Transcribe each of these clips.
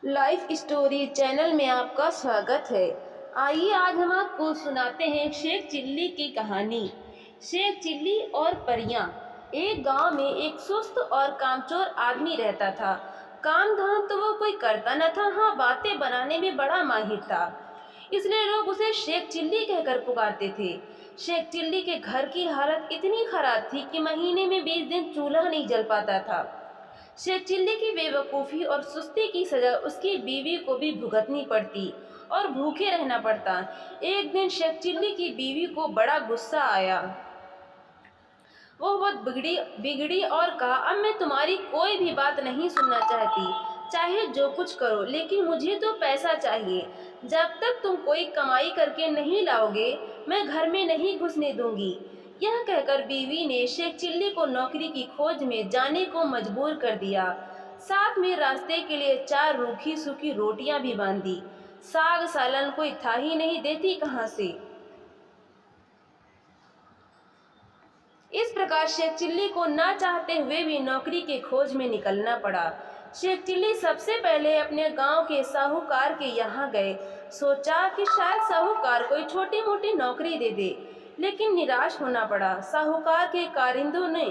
Life story channel में आपका स्वागत है। आइए आज हम आपको सुनाते हैं शेख चिल्ली की कहानी। शेख चिल्ली और परियां। एक गांव में एक सुस्त और कामचोर आदमी रहता था। काम धाम तो वो कोई करता न था, हाँ बातें बनाने में बड़ा माहिर था। इसलिए लोग उसे शेख चिल्ली कहकर पुकारते थे। शेख चिल्ली के घर की हालत इतनी खराब थी कि महीने में 20 दिन चूल्हा नहीं जल पाता था। शेख चिल्ली की बेवकूफ़ी और सुस्ती की सजा उसकी बीवी को भी भुगतनी पड़ती और भूखे रहना पड़ता। एक दिन शेख चिल्ली की बीवी को बड़ा गुस्सा आया। वो बहुत बिगड़ी बिगड़ी और कहा, अब मैं तुम्हारी कोई भी बात नहीं सुनना चाहती, चाहे जो कुछ करो, लेकिन मुझे तो पैसा चाहिए। जब तक तुम कोई कमाई करके नहीं लाओगे, मैं घर में नहीं घुसने दूंगी। यह कहकर बीवी ने शेख चिल्ली को नौकरी की खोज में जाने को मजबूर कर दिया। साथ में रास्ते के लिए 4 रूखी सूखी रोटियां भी बांध दी। साग सालन कोई था ही नहीं, देती कहाँ से। इस प्रकार शेख चिल्ली को ना चाहते हुए भी नौकरी के खोज में निकलना पड़ा। शेख चिल्ली सबसे पहले अपने गांव के साहूकार के यहाँ गए। सोचा कि शायद साहूकार कोई छोटी मोटी नौकरी दे दे, लेकिन निराश होना पड़ा। साहूकार के कारिंदों ने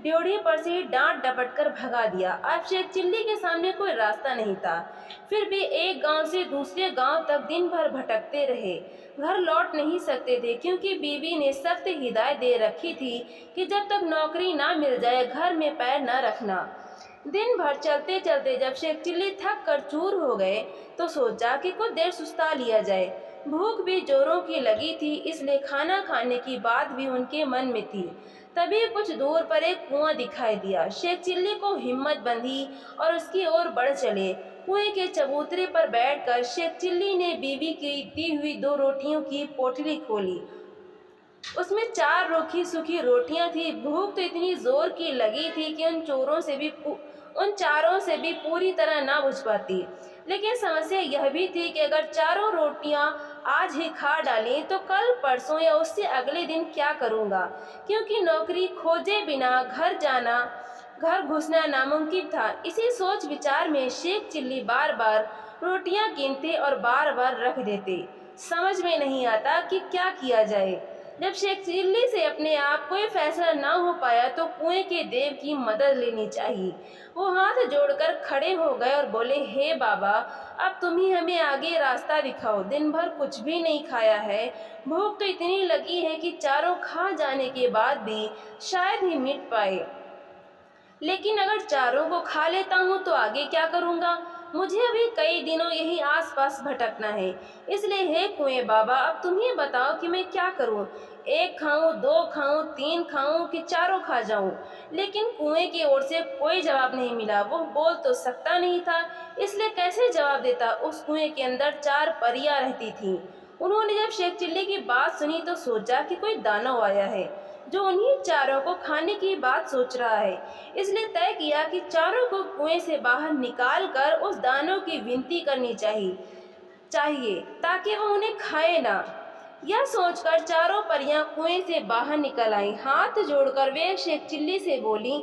ड्योढ़ी पर से ही डांट डपट कर भगा दिया। अब शेख चिल्ली के सामने कोई रास्ता नहीं था। फिर भी एक गांव से दूसरे गांव तक दिन भर भटकते रहे। घर लौट नहीं सकते थे, क्योंकि बीवी ने सख्त हिदायत दे रखी थी कि जब तक नौकरी ना मिल जाए घर में पैर न रखना। दिन भर चलते चलते जब शेख चिल्ली थक कर चूर हो गए तो सोचा कि कुछ देर सुस्ता लिया जाए। भूख भी जोरों की लगी थी, इसलिए खाना खाने की बात भी उनके मन में थी। तभी कुछ दूर पर एक कुआं दिखाई दिया। शेख चिल्ली को हिम्मत बंधी और उसकी ओर बढ़ चले। कुएं के चबूतरे पर बैठकर शेख चिल्ली ने बीवी की दी हुई 2 रोटियों की पोटली खोली। उसमें 4 रूखी सूखी रोटियां थी। भूख तो इतनी जोर की लगी थी कि उन चारों से भी पूरी तरह ना बुझ पाती। लेकिन समस्या यह भी थी कि अगर चारों रोटियां आज ही खा डाली तो कल परसों या उससे अगले दिन क्या करूंगा, क्योंकि नौकरी खोजे बिना घर घुसना नामुमकिन था। इसी सोच विचार में शेख चिल्ली बार बार रोटियां गिनते और बार बार रख देते। समझ में नहीं आता कि क्या किया जाए। जब शेख चिल्ली से अपने आप कोई फैसला ना हो पाया तो कुएं के देव की मदद लेनी चाहिए। वो हाथ जोड़कर खड़े हो गए और बोले, हे बाबा, अब तुम ही हमें आगे रास्ता दिखाओ। दिन भर कुछ भी नहीं खाया है। भूख तो इतनी लगी है कि चारों खा जाने के बाद भी शायद ही मिट पाए। लेकिन अगर चारों को खा लेता हूँ तो आगे क्या करूँगा। मुझे अभी कई दिनों यही आसपास भटकना है। इसलिए हे कुएं बाबा, अब तुम ही बताओ कि मैं क्या करूं। 1 खाऊं, 2 खाऊं, 3 खाऊं कि चारों खा जाऊं। लेकिन कुएं की ओर से कोई जवाब नहीं मिला। वो बोल तो सकता नहीं था, इसलिए कैसे जवाब देता। उस कुएं के अंदर 4 परियां रहती थीं। उन्होंने जब शेख चिल्ली की बात सुनी तो सोचा कि कोई दानव आया है जो उन्हीं चारों को खाने की बात सोच रहा है। इसलिए तय किया कि चारों को कुएं से बाहर निकाल कर उस दानव की विनती करनी चाहिए ताकि वो उन्हें खाए ना। यह सोचकर चारों परियां कुएं से बाहर निकल आईं। हाथ जोड़कर वे शेख चिल्ली से बोली,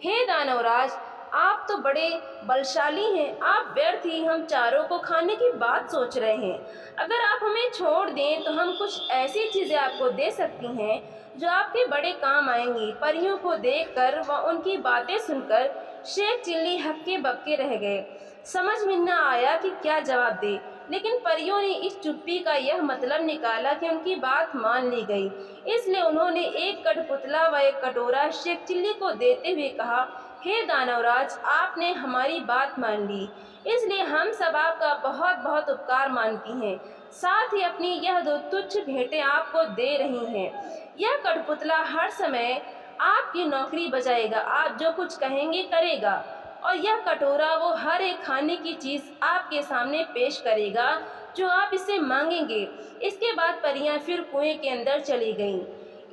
हे दानवराज, आप तो बड़े बलशाली हैं। आप व्यर्थ ही हम चारों को खाने की बात सोच रहे हैं। अगर आप हमें छोड़ दें तो हम कुछ ऐसी चीज़ें आपको दे सकती हैं जो आपके बड़े काम आएंगी। परियों को देखकर व उनकी बातें सुनकर शेख चिल्ली हक्के बक्के रह गए। समझ में न आया कि क्या जवाब दे, लेकिन परियों ने इस चुप्पी का यह मतलब निकाला कि उनकी बात मान ली गई। इसलिए उन्होंने एक कठपुतला व एक कटोरा शेख चिल्ली को देते हुए कहा, हे दानवराज, आपने हमारी बात मान ली, इसलिए हम सब आपका बहुत बहुत उपकार मानती हैं। साथ ही अपनी यह 2 तुच्छ भेंटें आपको दे रही हैं। यह कठपुतला हर समय आपकी नौकरी बजाएगा, आप जो कुछ कहेंगे करेगा, और यह कटोरा वो हर एक खाने की चीज़ आपके सामने पेश करेगा जो आप इससे मांगेंगे। इसके बाद परियां फिर कुएं के अंदर चली गईं।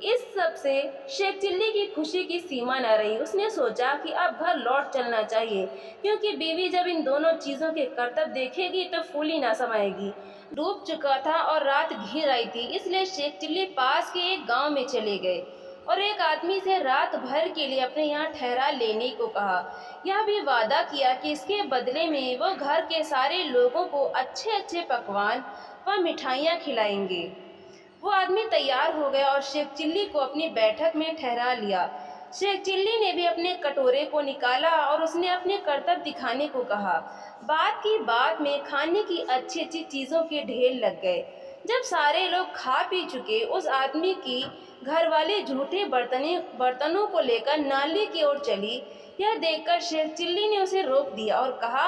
इस सब से शेख चिल्ली की खुशी की सीमा न रही। उसने सोचा कि अब घर लौट चलना चाहिए, क्योंकि बीवी जब इन दोनों चीज़ों के करतब देखेगी तो फूली ना समाएगी। डूब चुका था और रात घिर आई थी, इसलिए शेख चिल्ली पास के एक गांव में चले गए। और एक आदमी से रात भर के लिए अपने यहाँ ठहरा लेने को कहा। यह भी वादा किया कि इसके बदले में वो घर के सारे लोगों को अच्छे अच्छे पकवान व मिठाइयाँ खिलाएंगे। वो आदमी तैयार हो गया और शेख चिल्ली को अपनी बैठक में ठहरा लिया। शेख चिल्ली ने भी अपने कटोरे को निकाला और उसने अपने करतब दिखाने को कहा। बात की बात में खाने की अच्छी अच्छी चीज़ों के ढेर लग गए। जब सारे लोग खा पी चुके, उस आदमी की घरवाली झूठे बर्तनों को लेकर नाली की ओर चली। यह देखकर शेख चिल्ली ने उसे रोक दिया और कहा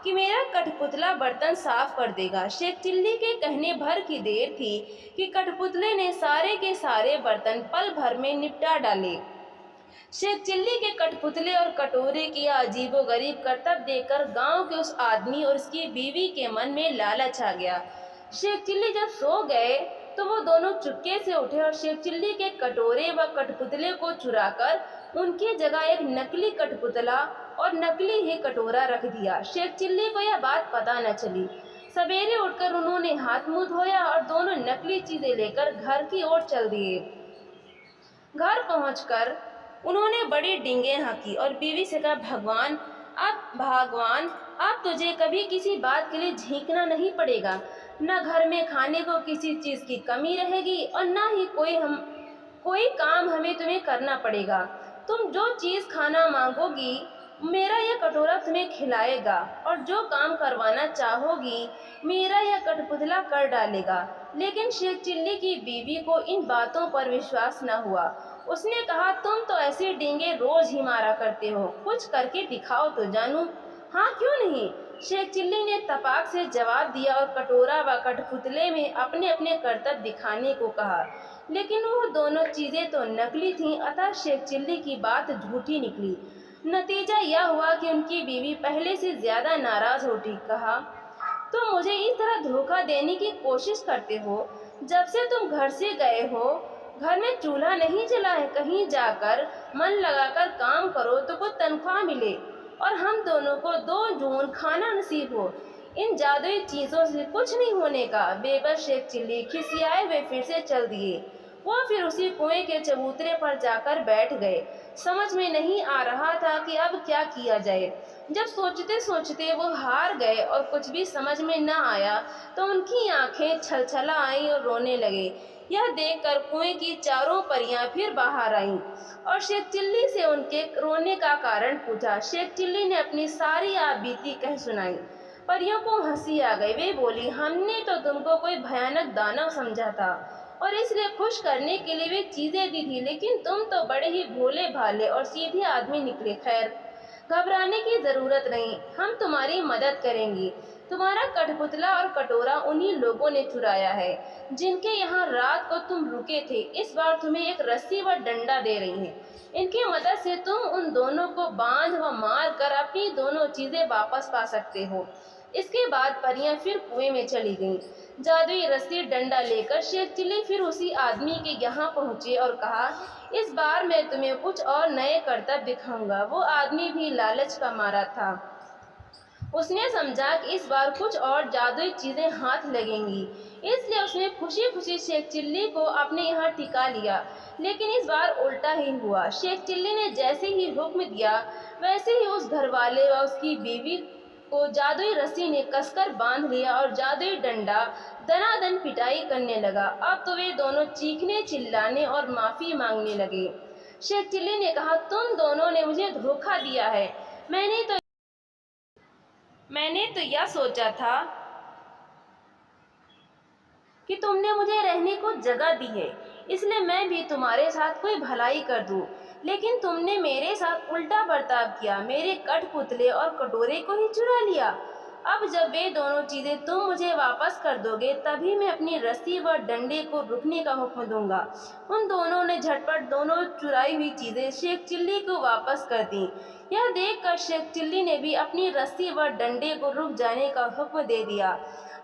कि मेरा कठपुतला बर्तन साफ कर देगा। शेख चिल्ली के कहने भर की देर थी कि कठपुतले ने सारे के सारे बर्तन पल भर में निपटा डाले। शेख चिल्ली के कठपुतले और कटोरे की अजीबोगरीब करतब देखकर गांव के उस आदमी और उसकी बीवी के मन में लालच आ गया। शेख चिल्ली जब सो गए तो वो दोनों चुपके से उठे और शेख चिल्ली के कटोरे व कठपुतले को चुराकर उनकी जगह एक नकली कठपुतला और नकली ही कटोरा रख दिया। शेख चिल्ली को यह बात पता न चली। सवेरे उठकर उन्होंने हाथ मुंह धोया और दोनों नकली चीजें लेकर घर की ओर चल दिए। घर पहुंचकर उन्होंने बड़ी डींगे हाँकी और बीवी से कहा, भगवान अब तुझे कभी किसी बात के लिए झींकना नहीं पड़ेगा। न घर में खाने को किसी चीज़ की कमी रहेगी और न ही कोई काम हमें तुम्हें करना पड़ेगा। तुम जो चीज़ खाना मांगोगी मेरा यह कटोरा तुम्हें खिलाएगा और जो काम करवाना चाहोगी मेरा यह कठपुतला कर डालेगा। लेकिन शेख चिल्ली की बीवी को इन बातों पर विश्वास न हुआ। उसने कहा, तुम तो ऐसे डींगे रोज ही मारा करते हो, कुछ करके दिखाओ तो जानूं। हाँ, क्यों नहीं, शेख चिल्ली ने तपाक से जवाब दिया और कटोरा व कठपुतले में अपने अपने करतब दिखाने को कहा। लेकिन वो दोनों चीज़ें तो नकली थीं, अतः शेख चिल्ली की बात झूठी निकली। नतीजा यह हुआ कि उनकी बीवी पहले से ज़्यादा नाराज़ हो उठी। कहा, तुम मुझे इस तरह धोखा देने की कोशिश करते हो। जब से तुम घर से गए हो घर में चूल्हा नहीं जला है। कहीं जाकर मन लगाकर काम करो तो कुछ तनख्वाह मिले और हम दोनों को 2 जून खाना नसीब हो। इन जादुई चीज़ों से कुछ नहीं होने का। बेबस शेख चिल्ली खिसियाए हुए फिर से चल दिए। वो फिर उसी कुएं के चबूतरे पर जाकर बैठ गए। समझ में नहीं आ रहा था कि अब क्या किया जाए। जब सोचते सोचते वो हार गए और कुछ भी समझ में न आया तो उनकी आंखें छलछला आईं और रोने लगे। यह देखकर कुएं की चारों परियां फिर बाहर आईं और शेख चिल्ली से उनके रोने का कारण पूछा। शेख चिल्ली ने अपनी सारी आपबीती कह सुनाई। परियों को हंसी आ गई। वे बोली, हमने तो तुमको कोई भयानक दानव समझा था और इसलिए खुश करने के लिए वे चीज़ें दी थी, लेकिन तुम तो बड़े ही भोले भाले और सीधे आदमी निकले। खैर, घबराने की ज़रूरत नहीं, हम तुम्हारी मदद करेंगी। तुम्हारा कठपुतला और कटोरा उन्हीं लोगों ने चुराया है जिनके यहाँ रात को तुम रुके थे। इस बार तुम्हें एक रस्सी व डंडा दे रही हैं। इनकी मदद से तुम उन दोनों को बांध व मार कर अपनी दोनों चीज़ें वापस पा सकते हो। इसके बाद परियां फिर कुएं में चली गईं। जादुई रस्सी डंडा लेकर शेख चिल्ली फिर उसी आदमी के यहाँ पहुँचे और कहा, इस बार मैं तुम्हें कुछ और नए करतब दिखाऊंगा। वो आदमी भी लालच का मारा था। उसने समझा कि इस बार कुछ और जादुई चीज़ें हाथ लगेंगी, इसलिए उसने खुशी खुशी शेख चिल्ली को अपने यहाँ टिका लिया। लेकिन इस बार उल्टा ही हुआ। शेख चिल्ली ने जैसे ही हुक्म दिया वैसे ही उस घरवाले व उसकी बीवी को जादुई रस्सी ने कसकर बांध लिया और जादुई डंडा दनादन पिटाई करने लगा। अब तो वे दोनों चीखने चिल्लाने और माफ़ी मांगने लगे। शेख चिल्ली ने कहा, तुम दोनों ने मुझे धोखा दिया है। मैंने तो यह सोचा था कि तुमने मुझे रहने को जगह दी है, इसलिए मैं भी तुम्हारे साथ कोई भलाई कर दूं। लेकिन तुमने मेरे साथ उल्टा बर्ताव किया, मेरे कठपुतले और कटोरे को ही चुरा लिया। अब जब वे दोनों चीज़ें तुम मुझे वापस कर दोगे तभी मैं अपनी रस्सी व डंडे को रुकने का हुक्म दूंगा। उन दोनों ने झटपट दोनों चुराई हुई चीज़ें शेख चिल्ली को वापस कर दी। यह देखकर शेख चिल्ली ने भी अपनी रस्सी व डंडे को रुक जाने का हुक्म दे दिया।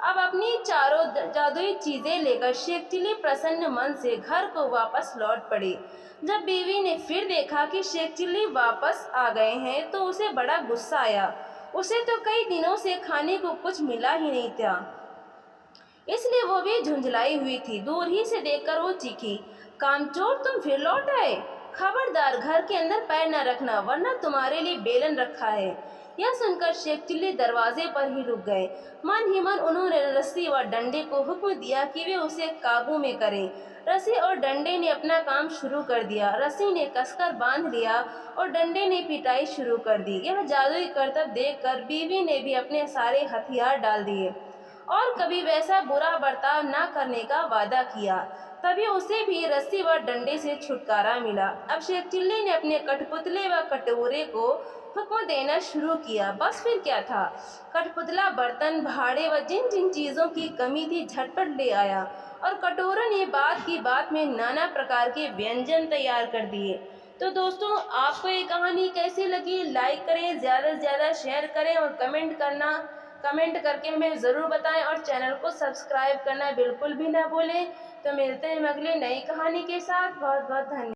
अब अपनी चारों जादुई चीज़ें लेकर शेख चिल्ली प्रसन्न मन से घर को वापस लौट पड़ी। जब बीवी ने फिर देखा कि शेख चिल्ली वापस आ गए हैं तो उसे बड़ा गुस्सा आया। उसे तो कई दिनों से खाने को कुछ मिला ही नहीं था, इसलिए वो भी झुंझलाई हुई थी। दूर ही से देखकर वो चीखी, कामचोर, तुम फिर लौट आए। खबरदार, घर के अंदर पैर न रखना, वरना तुम्हारे लिए बेलन रखा है। यह सुनकर शेख चिल्ली दरवाजे पर ही रुक गए। मन ही मन उन्होंने रस्सी व डंडे को हुक्म दिया कि वे उसे काबू में करें। रस्सी और डंडे ने अपना काम शुरू कर दिया। रस्सी ने कसकर बांध लिया और डंडे ने पिटाई शुरू कर दी। यह जादुई करतब देखकर बीवी ने भी अपने सारे हथियार डाल दिए और कभी वैसा बुरा बर्ताव न करने का वादा किया। तभी उसे भी रस्सी व डंडे से छुटकारा मिला। अब शेख चिल्ली ने अपने कठपुतले व कटोरे को हुक्म देना शुरू किया। बस फिर क्या था, कठपुतला बर्तन, भाड़े व जिन जिन चीज़ों की कमी थी झटपट ले आया और कटोरे ने बात की बात में नाना प्रकार के व्यंजन तैयार कर दिए। तो दोस्तों, आपको ये कहानी कैसी लगी? लाइक करें, ज़्यादा से ज़्यादा शेयर करें और कमेंट करके हमें ज़रूर बताएं और चैनल को सब्सक्राइब करना बिल्कुल भी ना भूलें। तो मिलते हैं अगले नई कहानी के साथ। बहुत बहुत धन्यवाद।